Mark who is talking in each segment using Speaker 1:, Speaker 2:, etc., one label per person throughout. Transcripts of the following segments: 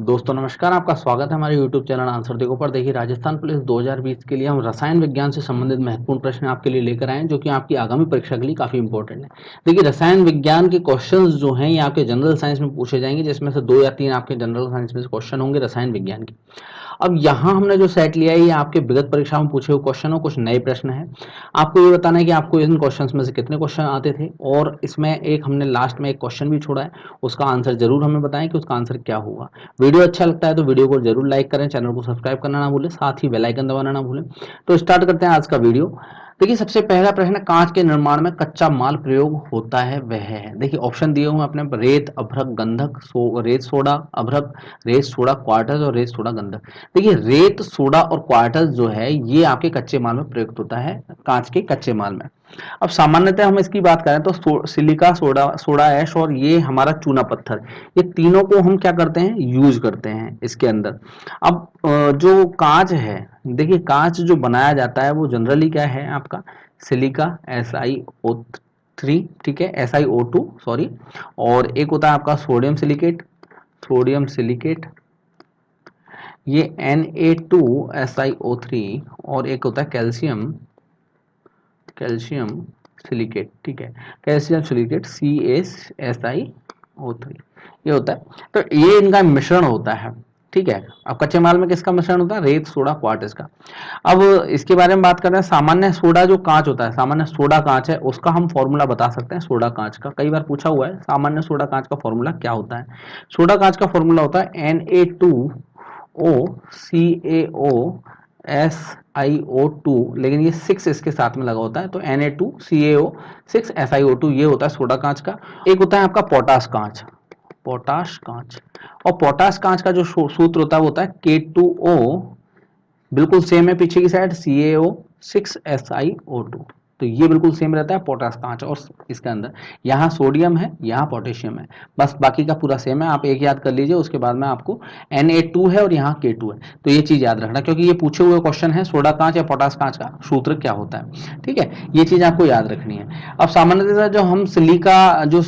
Speaker 1: दोस्तों नमस्कार, आपका स्वागत है हमारे YouTube चैनल आंसर देखो पर। देखिए, राजस्थान पुलिस 2020 के लिए हम रसायन विज्ञान से संबंधित महत्वपूर्ण प्रश्न आपके लिए लेकर आए हैं, जो कि आपकी आगामी परीक्षा के लिए काफी इंपॉर्टेंट है। देखिए, रसायन विज्ञान के क्वेश्चंस जो हैं ये आपके जनरल साइंस में पूछे जाएंगे, जिसमें से 2 या 3 आपके जनरल साइंस में से क्वेश्चन होंगे रसायन विज्ञान के। अब यहाँ हमने जो सेट लिया है ये आपके विगत परीक्षा में पूछे हुए क्वेश्चन हो, कुछ नए प्रश्न हैं। आपको ये बताना है कि आपको इन क्वेश्चंस में से कितने क्वेश्चन आते थे, और इसमें एक हमने लास्ट में एक क्वेश्चन भी छोड़ा है, उसका आंसर जरूर हमें बताएं कि उसका आंसर क्या होगा। वीडियो अच्छा लगता है तो वीडियो को जरूर लाइक करें, चैनल को सब्सक्राइब करना ना भूलें, साथ ही बेल आइकन दबाना ना भूलें। तो स्टार्ट करते हैं आज का वीडियो। देखिए, सबसे पहला प्रश्न, कांच के निर्माण में कच्चा माल प्रयोग होता है वह है। देखिए, ऑप्शन दिए हुए अपने रेत, अभ्रक, गंधक, रेत सोडा, अभ्रक, रेत सोडा क्वार्टज और रेत सोडा गंधक। देखिए, रेत सोडा और क्वार्टज जो है ये आपके कच्चे माल में प्रयुक्त होता है, कांच के कच्चे माल में। अब सामान्यतः हम इसकी बात करें तो सिलिका, सोडा, सोडा ऐश और ये हमारा चूना पत्थर, ये तीनों को हम क्या करते हैं, यूज करते हैं इसके अंदर। अब जो कांच है, देखिए कांच जो बनाया जाता है वो जनरली क्या है आपका, सिलिका, SiO3, ठीक है, SiO2 सॉरी, और एक होता है आपका सोडियम सिलिकेट, सोडियम सिलिकेट, ये Na2SiO3, और एक होता है कैल्शियम, कैल्शियम सिलिकेट, ठीक है, कैल्शियम सिलिकेट CaSiO3, ये होता है। तो ये इनका मिश्रण होता है, ठीक है। अब कच्चे माल में किसका मिश्रण होता है, रेत सोडा क्वार्टज का। अब इसके बारे में बात करें, सामान्य सोडा जो कांच होता है, सामान्य सोडा कांच है, उसका हम फॉर्मूला बता सकते हैं। सोडा कांच का कई बार पूछा हुआ है, सामान्य सोडा कांच का फॉर्मूला क्या होता है। सोडा कांच का फॉर्मूला होता है Na2OCaO लेकिन ये 6 इसके साथ में लगा होता है, तो Na2CaO6SiO2 ये होता है सोडा कांच का। एक होता है आपका पोटाश कांच, पोटाश कांच, और पोटाश कांच का जो सूत्र होता है वो होता है K2O, बिल्कुल सेम है पीछे की साइड, CaO6SiO2। तो ये बिल्कुल सेम रहता है पोटाश कांच, और इसके अंदर यहाँ सोडियम है, यहाँ पोटेशियम है, बस बाकी का पूरा सेम है। आप एक याद कर लीजिए, उसके बाद में आपको Na2 है और यहाँ K2 है, तो ये चीज याद रखना, क्योंकि ये पूछे हुए क्वेश्चन है सोडा कांच या पोटाश कांच का सूत्र क्या होता है, ठीक है, ये चीज आपको याद रखनी है। अब सामान्यतः जो हम सिलिका, जो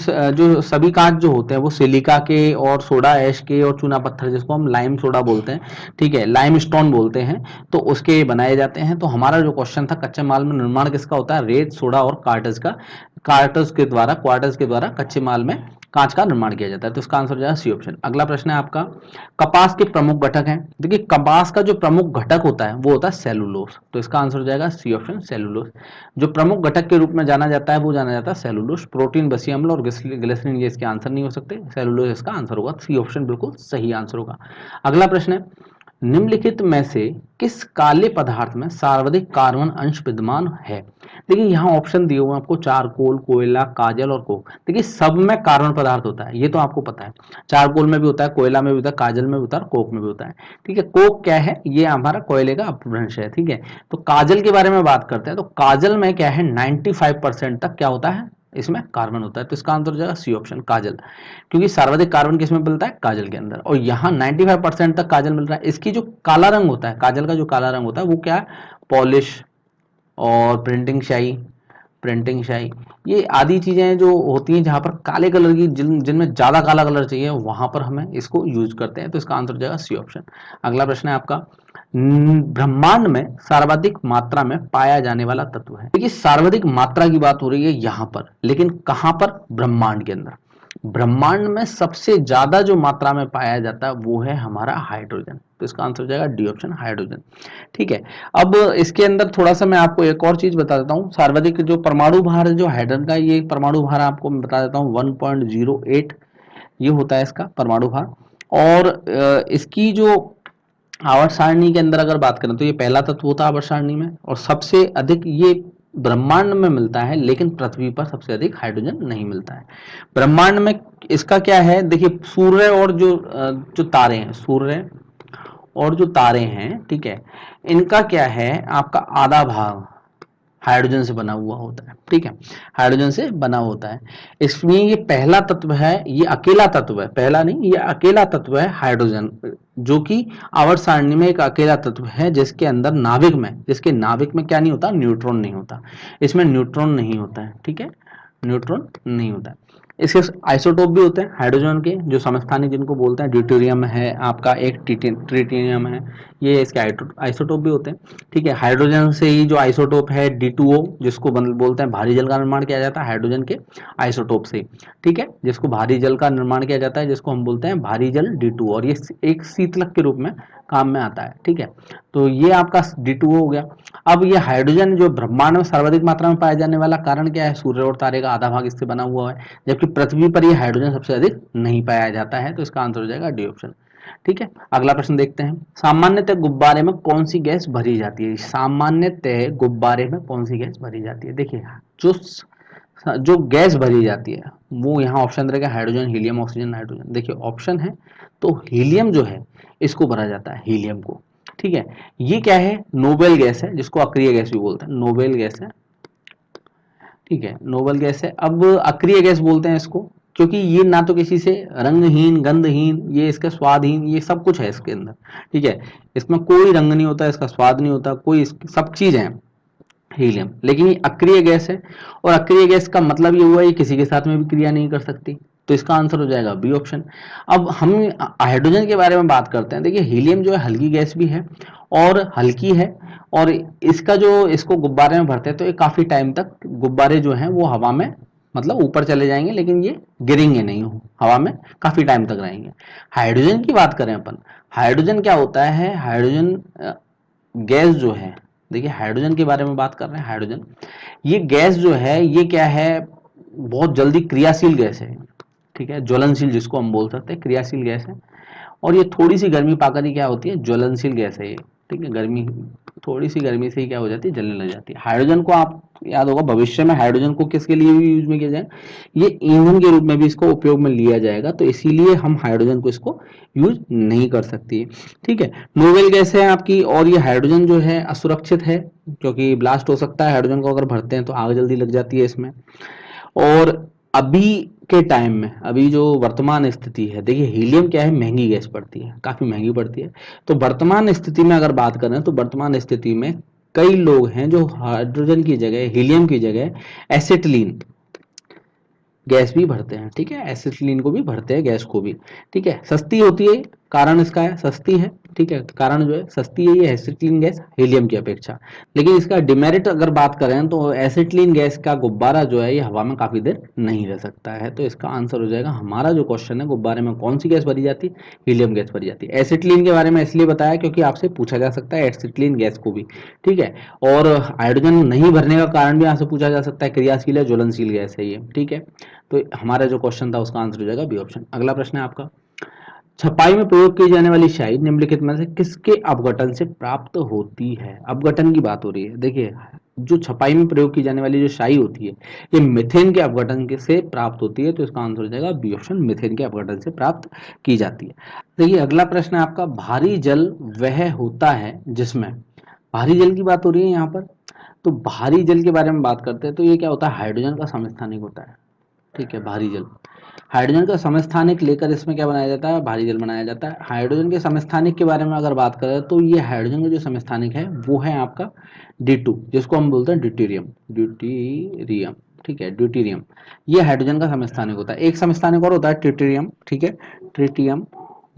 Speaker 1: सभी कांच जो होते हैं वो सिलिका के और सोडा ऐश के और चूना पत्थर, जिसको हम लाइम सोडा बोलते हैं, ठीक है, लाइम स्टोन बोलते हैं, तो उसके बनाए जाते हैं। तो हमारा जो क्वेश्चन था, कच्चे माल में निर्माण किसका होता है, रेत, सोडा और कार्टज का, कार्टज के द्वारा, क्वार्टज के द्वारा कच्चे माल में कांच का निर्माण किया जाता है। तो इसका आंसर हो जाएगा सी ऑप्शन। अगला प्रश्न है आपका, कपास के प्रमुख घटक हैं। देखिए, कपास का जो प्रमुख घटक होता है वो होता है सेलुलोज, तो इसका आंसर हो जाएगा सी ऑप्शन, सेलुलोज। जो प्रमुख घटक के रूप में जाना जाता है वो जाना जाता है सेलुलोज। प्रोटीन, बसी अम्ल और ग्लिसरीन ये इसके आंसर नहीं हो सकते, सेलुलोज इसका आंसर होगा, सी ऑप्शन बिल्कुल सही आंसर होगा। अगला प्रश्न है, निम्नलिखित में से किस काले पदार्थ में सर्वाधिक कार्बन अंश विद्यमान है। देखिए, यहाँ ऑप्शन दिए हुए आपको, चारकोल, कोयला, काजल और कोक। देखिए, सब में कार्बन पदार्थ होता है, ये तो आपको पता है, चारकोल में भी होता है, कोयला में भी होता है, काजल में भी होता है, कोक में भी होता है, ठीक है। कोक क्या है, ये हमारा कोयले का अपभ्रंश है, ठीक है। तो काजल के बारे में बात करते हैं, तो काजल में क्या है, 95% तक क्या होता है, इसमें कार्बन होता है, तो इसका आंसर हो जाएगा सी ऑप्शन, काजल। क्योंकि सर्वाधिक कार्बन किसमें मिलता है, काजल के अंदर, और यहाँ 95% तक काजल मिल रहा है। इसकी जो काला रंग होता है, काजल का जो काला रंग होता है वो क्या है, पॉलिश और प्रिंटिंग शाई, प्रिंटिंग शाई, ये आदि चीजें जो होती हैं जहां पर काले कलर की, जिनमें ज्यादा काला कलर चाहिए, वहां पर हमें इसको यूज करते हैं, तो इसका आंसर हो जाएगा सी ऑप्शन। अगला प्रश्न है आपका, ब्रह्मांड में सर्वाधिक मात्रा में पाया जाने वाला तत्व है। देखिए, सर्वाधिक मात्रा की बात हो रही है यहां पर, लेकिन कहां पर, ब्रह्मांड के अंदर। ब्रह्मांड में सबसे ज्यादा जो मात्रा में पाया जाता है वो है हमारा हाइड्रोजन, तो इसका आंसर हो जाएगा डी ऑप्शन, हाइड्रोजन, ठीक है। अब इसके अंदर थोड़ा सा मैं आपको एक और चीज बता देता हूँ, सर्वाधिक जो परमाणु भार है जो हाइड्रोजन का, ये परमाणु भार आपको मैं बता देता हूँ 1.08, ये होता है इसका परमाणु भार। और इसकी जो आवर्त सारणी के अंदर अगर बात करें तो ये पहला तत्व होता है आवर्त सारणी में, और सबसे अधिक ये ब्रह्मांड में मिलता है, लेकिन पृथ्वी पर सबसे अधिक हाइड्रोजन नहीं मिलता है। ब्रह्मांड में इसका क्या है, देखिए सूर्य और जो तारे हैं, सूर्य और जो तारे हैं, ठीक है, इनका क्या है, आपका आधा भाग हाइड्रोजन से बना हुआ होता है, ठीक है, हाइड्रोजन से बना होता है। इसमें ये पहला तत्व है, ये अकेला तत्व है, पहला नहीं, ये अकेला तत्व है हाइड्रोजन, जो कि आवर्त सारणी में एक अकेला तत्व है, जिसके अंदर नाभिक में, जिसके नाभिक में क्या नहीं होता, न्यूट्रॉन नहीं होता, इसमें न्यूट्रॉन नहीं होता है, ठीक है, न्यूट्रॉन नहीं होता है। इसके आइसोटोप भी होते हैं हाइड्रोजन के, जो समस्थानिक जिनको बोलते हैं, ड्यूटेरियम है आपका, एक ट्रिटियम है, ये इसके आइसोटोप भी होते हैं। ठीक है, हाइड्रोजन से ही जो आइसोटोप है D2O, जिसको बोलते हैं भारी जल का निर्माण किया जाता है हाइड्रोजन के आइसोटोप से। ठीक है, जिसको भारी जल का निर्माण किया जाता है, जिसको हम बोलते हैं भारी जल D2O, और ये एक शीतलक के रूप में काम में आता है। ठीक है, तो ये आपका D2O हो गया। अब ये हाइड्रोजन जो ब्रह्मांड में सर्वाधिक मात्रा में पाया जाने वाला कारण क्या है? सूर्य और तारे का आधा भाग इससे बना हुआ है, जबकि पृथ्वी पर ये हाइड्रोजन सबसे अधिक नहीं पाया जाता है, तो इसका आंसर हो जाएगा डी ऑप्शन। ठीक है, अगला प्रश्न देखते हैं। सामान्यतः गुब्बारे में कौन सी गैस भरी जाती है? सामान्यतः गुब्बारे में कौन सी गैस भरी जाती है? देखिए, जो जो गैस भरी जाती है वो यहाँ ऑप्शन रहेगा हाइड्रोजन, हीलियम, ऑक्सीजन, नाइट्रोजन। देखिए ऑप्शन है तो हीलियम जो है इसको भरा जाता है, हीलियम को। ठीक है, ये क्या है? नोबेल गैस है, जिसको अक्रिय गैस भी बोलते हैं, नोबेल गैस है। ठीक है, नोबल गैस है। अब अक्रिय गैस बोलते हैं इसको, क्योंकि ये ना तो किसी से रंगहीन, गंधहीन, ये इसका स्वादहीन, ये सब कुछ है इसके अंदर। ठीक है, इसमें कोई रंग नहीं होता, इसका स्वाद नहीं होता, कोई सब चीज है हीलियम, लेकिन ये अक्रिय गैस है। और अक्रिय गैस का मतलब ये हुआ ये किसी के साथ में भी क्रिया नहीं कर सकती, तो इसका आंसर हो जाएगा बी ऑप्शन। अब हम हाइड्रोजन के बारे में बात करते हैं। देखिए हीलियम जो है हल्की गैस भी है और हल्की है, और इसका जो इसको गुब्बारे में भरते हैं तो ये काफी टाइम तक गुब्बारे जो हैं वो हवा में, मतलब ऊपर चले जाएंगे, लेकिन ये गिरेंगे नहीं हवा में, काफी टाइम तक रहेंगे। हाइड्रोजन की बात करें अपन, हाइड्रोजन क्या होता है? हाइड्रोजन गैस जो है, देखिए हाइड्रोजन के बारे में बात कर रहे हैं। हाइड्रोजन ये गैस जो है ये क्या है? बहुत जल्दी क्रियाशील गैस है। ठीक है, ज्वलनशील जिसको हम बोल सकते हैं, क्रियाशील गैस है। और ये थोड़ी सी गर्मी पाकर ही क्या होती है? ज्वलनशील गैस है ये। ठीक है, गर्मी, थोड़ी सी गर्मी से ही क्या हो जाती है? जलने लग जाती है। हाइड्रोजन को आप याद होगा भविष्य में हाइड्रोजन को किसके लिए भी यूज में किया जाए? ये ईंधन के रूप में भी इसको उपयोग में लिया जाएगा, तो इसीलिए हम हाइड्रोजन को इसको यूज नहीं कर सकती। ठीक है, नोवेल गैस है आपकी, और ये हाइड्रोजन जो है असुरक्षित है, क्योंकि ब्लास्ट हो सकता है हाइड्रोजन को अगर भरते हैं तो आग जल्दी लग जाती है इसमें। और अभी के टाइम में, अभी जो वर्तमान स्थिति है, देखिए हीलियम क्या है? महंगी गैस पड़ती है, काफी महंगी पड़ती है। तो वर्तमान स्थिति में अगर बात करें तो वर्तमान स्थिति में कई लोग हैं जो हाइड्रोजन की जगह, हीलियम की जगह एसिटिलीन गैस भी भरते हैं। ठीक है, एसिटिलीन को भी भरते हैं, गैस को भी। ठीक है, सस्ती होती है, कारण इसका है सस्ती है। ठीक है, कारण जो है सस्ती है ये एसिटिलीन गैस हीलियम की अपेक्षा। लेकिन इसका डिमेरिट अगर बात करें तो एसिटिलीन गैस का गुब्बारा जो है ये हवा में काफी देर नहीं रह सकता है, तो इसका आंसर हो जाएगा, हमारा जो क्वेश्चन है, गुब्बारे में कौन सी गैस भरी जाती है? हीलियम गैस भरी जाती है। एसिटिलीन के बारे में इसलिए बताया क्योंकि आपसे पूछा जा सकता है एसिटिलीन गैस को भी। ठीक है, और हाइड्रोजन नहीं भरने का कारण भी यहाँ से पूछा जा सकता है, क्रियाशील है, ज्वलनशील गैस है ये। ठीक है, तो हमारा जो क्वेश्चन था उसका आंसर हो जाएगा बी ऑप्शन। अगला प्रश्न है आपका, छपाई में प्रयोग की जाने वाली स्याही निम्नलिखित में से किसके अपघटन से प्राप्त होती है? अपघटन की बात हो रही है। देखिए जो छपाई में प्रयोग की जाने वाली जो स्याही होती है ये मीथेन के अपघटन से प्राप्त होती है, तो इसका आंसर हो जाएगा बी ऑप्शन, मीथेन के अपघटन से प्राप्त की जाती है। देखिए अगला प्रश्न है आपका, भारी जल वह होता है जिसमें, भारी जल की बात हो रही है यहाँ पर, तो भारी जल के बारे में बात करते हैं तो ये क्या होता है? हाइड्रोजन का समस्थानिक होता है। ठीक है, भारी जल, हाइड्रोजन का समस्थानिक लेकर इसमें क्या बनाया जाता है? भारी जल बनाया जाता है। हाइड्रोजन के समस्थानिक के बारे में अगर बात करें तो ये हाइड्रोजन का जो समस्थानिक है वो है आपका D2, जिसको हम बोलते हैं ड्यूटेरियम, ड्यूटेरियम। ठीक है, ड्यूटेरियम ये हाइड्रोजन का समस्थानिक होता है। एक समस्थानिक और होता है ट्रिटियम। ठीक है, ट्रिटियम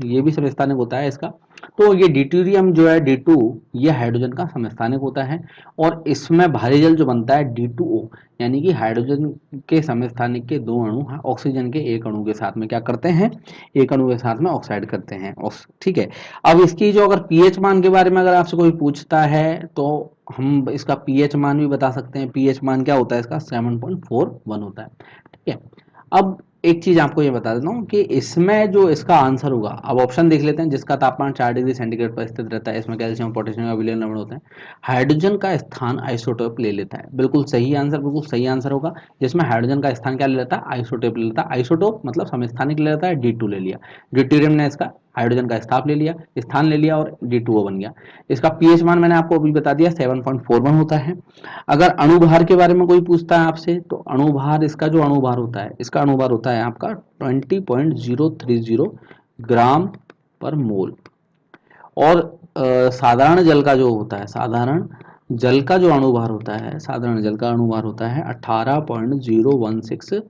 Speaker 1: ये भी समस्थानिक होता है इसका। तो ये ड्यूटेरियम जो है D2, ये हाइड्रोजन का समस्थानिक होता है, और इसमें भारी जल जो बनता है D2O, यानी कि हाइड्रोजन के समस्थानिक के दो अणु ऑक्सीजन के एक अणु के साथ में क्या करते हैं? एक अणु के साथ में ऑक्साइड करते हैं। ठीक है, अब इसकी जो अगर पीएच मान के बारे में अगर आपसे कोई पूछता है तो हम इसका पीएच मान भी बता सकते हैं। पीएच मान क्या होता है इसका? 7.41 होता है। ठीक है, अब एक चीज आपको ये बता देता हूँ कि इसमें जो इसका आंसर होगा, अब ऑप्शन देख लेते हैं। जिसका तापमान 4 डिग्री सेंटीग्रेड पर स्थित रहता है, इसमें कैल्शियम, पोटेशियम, विलियम लवण होते हैं। हाइड्रोजन का स्थान आइसोटोप ले लेता है, बिल्कुल सही आंसर, बिल्कुल सही आंसर होगा। जिसमें हाइड्रोजन का स्थान क्या ले लेता है? आइसोटोप ले लेता है। आइसोटोप मतलब समस्थानिक ले लेता है, D2 ले लिया। ड्यूटेरियम ने इसका हाइड्रोजन का स्थान ले लिया और D2O बन गया। इसका पीएच मान मैंने आपको अभी बता दिया, 7.41 होता है। अगर अणुभार के बारे में कोई पूछता है आपसे तो अणुभार, इसका जो अणुभार होता है, इसका अणुभार होता है आपका 20.030 ग्राम पर मोल। और साधारण जल का जो होता है, साधारण जल का जो अणुभार होता है, साधारण जल का अणुभार होता है 18.016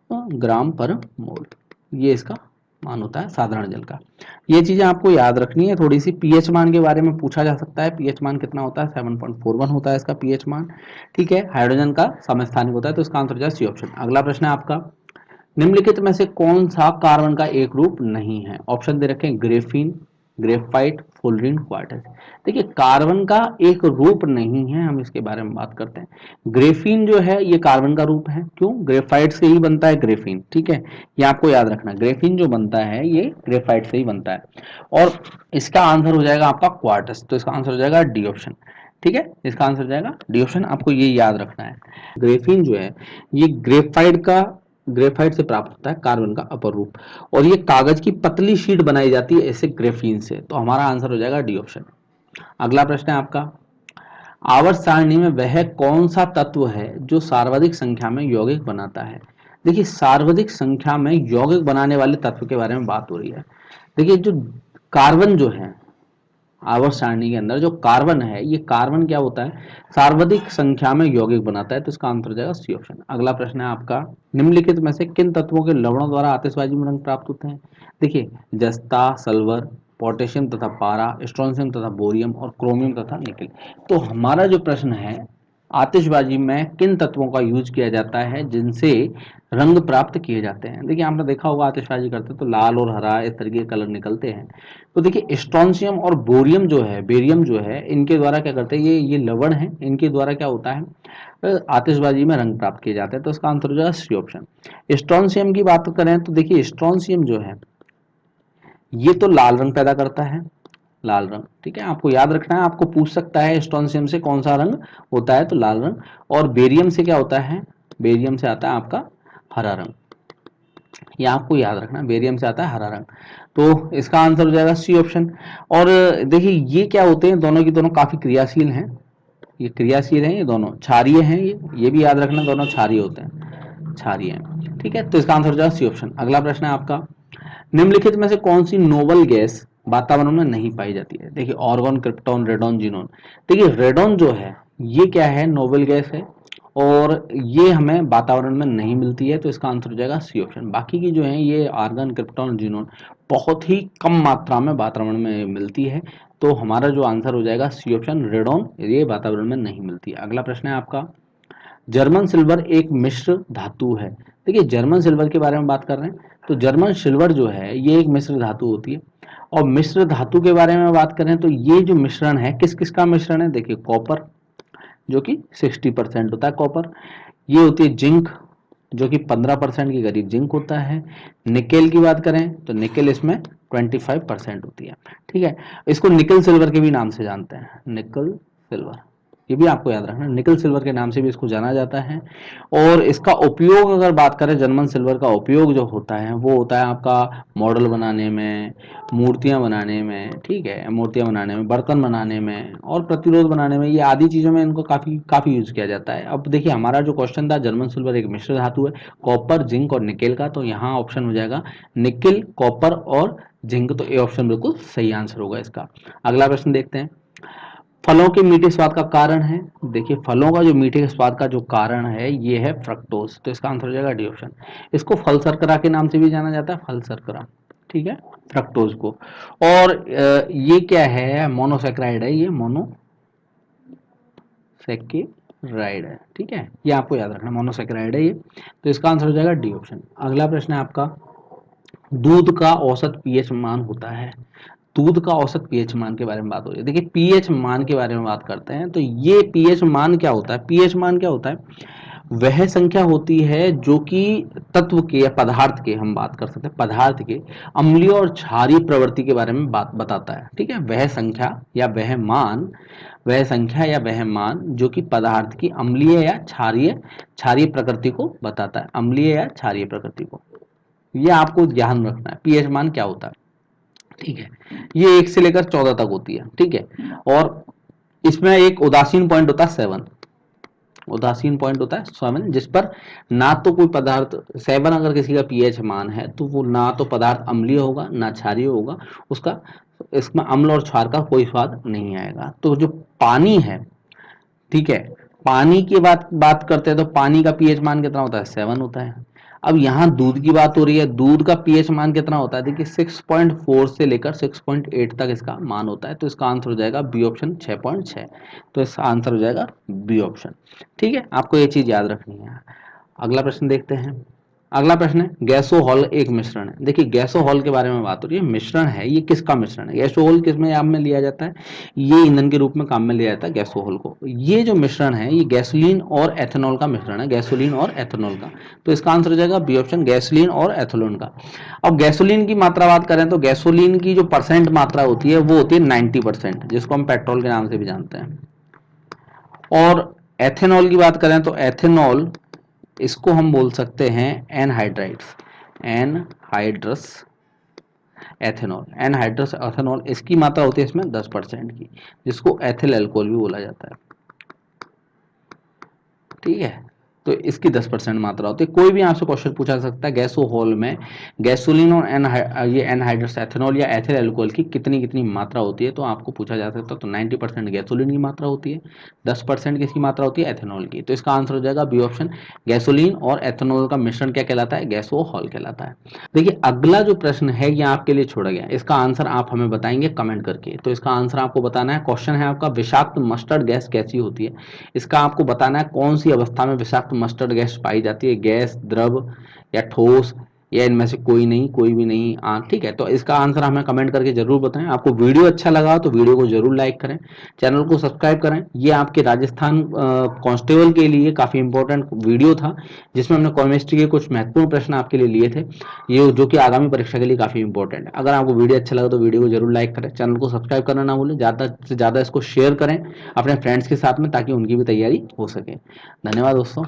Speaker 1: ग्राम पर मोल, ये इसका मान होता है साधारण जल का। ये चीजें आपको याद रखनी है थोड़ी सी। पीएच मान के बारे में पूछा जा सकता है, पीएच मान कितना होता है, 7.41 होता है इसका पीएच मान। ठीक है, हाइड्रोजन का समस्थानिक होता है, तो इसका आंसर हो जाएगा सी ऑप्शन। अगला प्रश्न है आपका, निम्नलिखित में से कौन सा कार्बन का एक रूप नहीं है? ऑप्शन दे रखे हैं, ग्रेफीन, ग्रेफाइट, फुलरीन, क्वार्टज। देखिए कार्बन का एक रूप नहीं है, हम इसके बारे में बात करते हैं। ग्रेफीन जो है ये कार्बन का रूप है, क्यों? ग्रेफाइट से ही बनता है ग्रेफीन। ठीक है, ये आपको याद रखना, ग्रेफीन जो बनता है ये ग्रेफाइट से ही बनता है। और इसका आंसर हो जाएगा आपका क्वार्टज, तो इसका आंसर हो जाएगा डी ऑप्शन। ठीक है, इसका आंसर हो जाएगा डी ऑप्शन, आपको ये याद रखना है। ग्रेफीन जो है ये ग्रेफाइट से प्राप्त होता है, कार्बन का अपर रूप, और ये कागज की पतली शीट बनाई जाती है ऐसे ग्रेफीन से, तो हमारा आंसर हो जाएगा डी ऑप्शन। अगला प्रश्न है आपका, आवर्त सारणी में वह कौन सा तत्व है जो सर्वाधिक संख्या में यौगिक बनाता है? देखिए सर्वाधिक संख्या में यौगिक बनाने वाले तत्व के बारे में बात हो रही है। देखिए जो कार्बन जो है, आवर्त सारणी के अंदर जो कार्बन है, ये कार्बन क्या होता है, सर्वाधिक संख्या में यौगिक बनाता है, तो इसका आंसर हो जाएगा सी ऑप्शन। अगला प्रश्न है आपका, निम्नलिखित में से किन तत्वों के लवणों द्वारा आतिशबाजी में रंग प्राप्त होते हैं? देखिए जस्ता, सल्फर, पोटेशियम तथा पारा, स्ट्रोंशियम तथा बोरियम, और क्रोमियम तथा निकल। तो हमारा जो प्रश्न है, आतिशबाजी में किन तत्वों का यूज किया जाता है जिनसे रंग प्राप्त किए जाते हैं? देखिए आपने देखा होगा आतिशबाजी करते तो लाल और हरा इस तरीके के कलर निकलते हैं। तो देखिए स्ट्रोंशियम और बोरियम जो है, बेरियम जो है, इनके द्वारा क्या करते हैं, ये लवण है, इनके द्वारा क्या होता है, आतिशबाजी में रंग प्राप्त किए जाते हैं, तो इसका आंसर हो जाएगा सी ऑप्शन। स्ट्रोंशियम की बात करें तो देखिए स्ट्रोंशियम जो है ये तो लाल रंग पैदा करता है, लाल रंग। ठीक है, आपको याद रखना है, आपको पूछ सकता है स्ट्रोंशियम से कौन सा रंग होता है, तो लाल रंग। और बेरियम से क्या होता है, बेरियम से आता है आपका हरा रंग, ये आपको याद रखना, बेरियम से आता है हरा रंग, तो इसका आंसर हो जाएगा सी ऑप्शन। और देखिए ये क्या होते हैं, दोनों की दोनों काफी क्रियाशील हैं, ये क्रियाशील हैं, ये दोनों क्षारीय हैं, ये भी याद रखना, दोनों क्षारीय होते हैं, क्षारीय हैं। ठीक है, तो इसका आंसर हो जाएगा सी ऑप्शन। अगला प्रश्न है आपका, निम्नलिखित में से कौन सी नोबल गैस वातावरण में नहीं पाई जाती है? देखिए ऑर्गन, क्रिप्टॉन, रेडॉन, जीनोन। देखिए रेडॉन जो है ये क्या है, नोबल गैस है, और ये हमें वातावरण में नहीं मिलती है, तो इसका आंसर हो जाएगा सी ऑप्शन। बाकी की जो है ये आर्गन, क्रिप्टॉन, जीनोन बहुत ही कम मात्रा में वातावरण में मिलती है, तो हमारा जो आंसर हो जाएगा सी ऑप्शन, रेडॉन, ये वातावरण में नहीं मिलती है। अगला प्रश्न है आपका, जर्मन सिल्वर एक मिश्र धातु है। देखिए जर्मन सिल्वर के बारे में बात कर रहे हैं, तो जर्मन सिल्वर जो है ये एक मिश्र धातु होती है। और मिश्र धातु के बारे में बात करें तो ये जो मिश्रण है किस किस का मिश्रण है? देखिए कॉपर जो कि 60% होता है कॉपर, ये होती है जिंक जो कि 15% के करीब जिंक होता है। निकेल की बात करें तो निकेल इसमें 25% होती है। ठीक है, इसको निकल सिल्वर के भी नाम से जानते हैं, निकल सिल्वर, ये भी आपको याद रखना, निकल सिल्वर के नाम से भी इसको जाना जाता है। और इसका उपयोग अगर बात करें, जर्मन सिल्वर का उपयोग जो होता है वो होता है आपका मॉडल बनाने में, मूर्तियां बनाने में, ठीक है, मूर्तियां बनाने में, बर्तन बनाने में, और प्रतिरोध बनाने में, ये आदि चीजों में इनको काफी काफी यूज किया जाता है। अब देखिए हमारा जो क्वेश्चन था, जर्मन सिल्वर एक मिश्र धातु है, कॉपर, जिंक और निकेल का, तो यहाँ ऑप्शन हो जाएगा निकेल, कॉपर और जिंक, तो ए ऑप्शन बिल्कुल सही आंसर होगा इसका। अगला प्रश्न देखते हैं, फलों के मीठे स्वाद का कारण है। देखिए फलों का जो मीठे स्वाद का जो कारण है ये है फ्रक्टोज, तो इसका आंसर हो जाएगा डी ऑप्शन। इसको फल शर्करा के नाम से भी जाना जाता है, फल शर्करा, ठीक है, फ्रक्टोज को। और ये क्या है, मोनोसेक्राइड है, ये मोनोसेक्राइड है, ठीक है, ये आपको याद रखना, मोनोसेक्राइड है ये, तो इसका आंसर हो जाएगा डी ऑप्शन। अगला प्रश्न है आपका, दूध का औसत पीएच मान होता है। दूध का औसत पीएच मान के बारे में बात हो रही है। देखिए पीएच मान के बारे में बात करते हैं, तो ये पीएच मान क्या होता है? पीएच मान क्या होता है? वह संख्या होती है जो कि तत्व के या पदार्थ के, हम बात कर सकते हैं पदार्थ के अम्लीय और क्षारीय प्रवृत्ति के बारे में बात बताता है। ठीक है, वह संख्या या वह मान, वह संख्या या वह मान जो कि पदार्थ की अम्लीय या क्षारीय क्षारीय प्रकृति को बताता है, अम्लीय या क्षारीय प्रकृति को, ये आपको ध्यान रखना है पीएच मान क्या होता है। ठीक है, ये 1 से लेकर 14 तक होती है। ठीक है, और इसमें एक उदासीन पॉइंट होता है 7, उदासीन पॉइंट होता है 7, जिस पर ना तो कोई पदार्थ, 7 अगर किसी का पीएच मान है तो वो ना तो पदार्थ अम्लीय होगा ना क्षारीय होगा, उसका इसमें अम्ल और क्षार का कोई स्वाद नहीं आएगा। तो जो पानी है, ठीक है, पानी की बात करते हैं तो पानी का पीएच मान कितना होता है? 7 होता है। अब यहाँ दूध की बात हो रही है, दूध का पीएच मान कितना होता है, देखिए 6.4 से लेकर 6.8 तक इसका मान होता है, तो इसका आंसर हो जाएगा बी ऑप्शन 6.6। तो इसका आंसर हो जाएगा बी ऑप्शन। ठीक है, आपको ये चीज याद रखनी है। अगला प्रश्न देखते हैं। अगला प्रश्न है गैसोहॉल एक मिश्रण है। देखिए गैसोहॉल के बारे में बात हो रही है, मिश्रण है, ये किसका मिश्रण है, गैसोहॉल किस में काम में लिया जाता है, ये ईंधन के रूप में काम में लिया जाता है गैसोहॉल को। ये जो मिश्रण है ये गैसोलीन और एथेनॉल का मिश्रण है, गैसोलीन और एथेनॉल का। तो इसका आंसर हो जाएगा बी ऑप्शन, गैसोलीन और एथेनॉल का। अब गैसोलीन की मात्रा बात करें तो गैसोलीन की जो परसेंट मात्रा होती है वो होती है 90%, जिसको हम पेट्रोल के नाम से भी जानते हैं। और एथेनॉल की बात करें तो एथेनॉल, इसको हम बोल सकते हैं anhydrides, anhydrous ethanol, anhydrous ethanol, इसकी मात्रा होती है इसमें 10% की, जिसको एथिल अल्कोहल भी बोला जाता है। ठीक है, तो इसकी 10% मात्रा होती है। कोई भी आपसे क्वेश्चन पूछा सकता है गैसोहॉल में गैसोलीन और ये एनहाइड्रस एथेनॉल या एथिल अल्कोहल की कितनी कितनी मात्रा होती है, तो आपको पूछा जा सकता है। तो 90% गैसोलीन की मात्रा होती है, 10% किसकी मात्रा होती है, एथेनॉल की। तो इसका आंसर हो जाएगा बी ऑप्शन, गैसोलीन और एथेनॉल का मिश्रण क्या कहलाता है, गैसोहॉल कहलाता है। देखिए अगला जो प्रश्न है ये आपके लिए छोड़ा गया, इसका आंसर आप हमें बताएंगे कमेंट करके। तो इसका आंसर आपको बताना है, क्वेश्चन है आपका विषाक्त मस्टर्ड गैस कैसी होती है। इसका आपको बताना है कौन सी अवस्था में विषाक्त मस्टर्ड गैस पाई जाती है, गैस, द्रव या ठोस, या इनमें से कोई नहीं, कोई भी नहीं। ठीक है, तो इसका आंसर हमें कमेंट करके जरूर बताएं। आपको वीडियो अच्छा लगा तो वीडियो को जरूर लाइक करें, चैनल को सब्सक्राइब करें। ये आपके राजस्थान कांस्टेबल के लिए काफी इंपॉर्टेंट वीडियो था, जिसमें हमने केमिस्ट्री के कुछ महत्वपूर्ण प्रश्न आपके लिए लिए थे, ये जो कि आगामी परीक्षा के लिए काफी इंपॉर्टेंट है। अगर आपको वीडियो अच्छा लगा तो वीडियो को जरूर लाइक करें, चैनल को सब्सक्राइब करना ना भूलें, ज्यादा से ज्यादा इसको शेयर करें अपने फ्रेंड्स के साथ में, ताकि उनकी भी तैयारी हो सके। धन्यवाद दोस्तों।